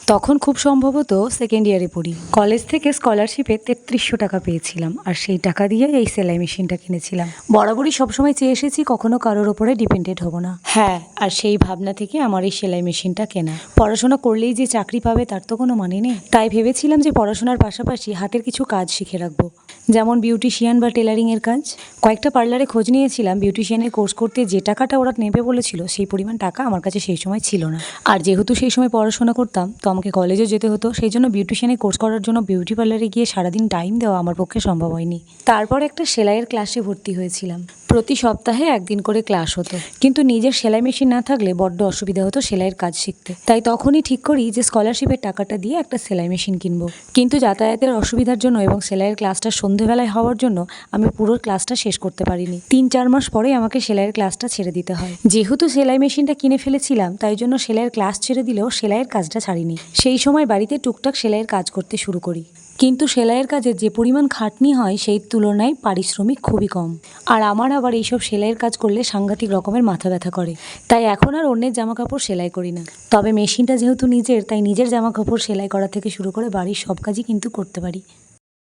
তখন খুব সম্ভবত সেকেন্ড ইয়ারে পড়ি। কলেজ থেকে স্কলারশিপে ৩৩০০ টাকা পেয়েছিলাম, আর সেই টাকা দিয়ে এই সেলাই মেশিনটা কিনেছিলাম। বরাবরই সবসময় চেয়ে এসেছি কখনো কারোর ওপরে ডিপেন্ডেন্ট হব না। হ্যাঁ, আর সেই ভাবনা থেকে আমার এই সেলাই মেশিনটা কেনা। পড়াশোনা করলেই যে চাকরি পাবে তার তো কোনো মানে নেই, তাই ভেবেছিলাম যে পড়াশোনার পাশাপাশি হাতের কিছু কাজ শিখে রাখবো, যেমন বিউটিশিয়ান বা টেলারিংয়ের কাজ। কয়েকটা পার্লারে খোঁজ নিয়েছিলাম, বিউটিশিয়ানের কোর্স করতে যে টাকাটা ওরা নেবে বলেছিল সেই পরিমাণ টাকা আমার কাছে সেই সময় ছিল না। আর যেহেতু সেই সময় পড়াশোনা করতাম, তো আমাকে কলেজে যেতে হতো, সেই জন্য বিউটিশিয়ানের কোর্স করার জন্য বিউটি পার্লারে গিয়ে সারাদিন টাইম দেওয়া আমার পক্ষে সম্ভব হয়নি। তারপর একটা সেলাইয়ের ক্লাসে ভর্তি হয়েছিলাম। প্রতি সপ্তাহে একদিন করে ক্লাস হতো, কিন্তু নিজের সেলাই মেশিন না থাকলে বড্ড অসুবিধা হতো সেলাইয়ের কাজ শিখতে। তাই তখনই ঠিক করি যে স্কলারশিপের টাকাটা দিয়ে একটা সেলাই মেশিন কিনবো। কিন্তু যাতায়াতের অসুবিধার জন্য এবং সেলাইয়ের ক্লাসটা সন্ধেবেলায় হওয়ার জন্য আমি পুরো ক্লাসটা শেষ করতে পারিনি। ৩-৪ মাস পরে আমাকে সেলাইয়ের ক্লাসটা ছেড়ে দিতে হয়। যেহেতু সেলাই মেশিনটা কিনে ফেলেছিলাম, তাই জন্য সেলাইয়ের ক্লাস ছেড়ে দিলেও সেলাইয়ের কাজটা ছাড়িনি। সেই সময় বাড়িতে টুকটাক সেলাইয়ের কাজ করতে শুরু করি, কিন্তু সেলাইয়ের কাজে যে পরিমাণ খাটনি হয় সেই তুলনায় পারিশ্রমিক খুবই কম। আর আমার আবার এইসব সেলাইয়ের কাজ করলে সাংঘাতিক রকমের মাথা ব্যথা করে, তাই এখন আর অন্যের জামা কাপড় সেলাই করি না। তবে মেশিনটা যেহেতু নিজের, তাই নিজের জামা কাপড় সেলাই করা থেকে শুরু করে বাড়ির সব কাজই কিন্তু করতে পারি।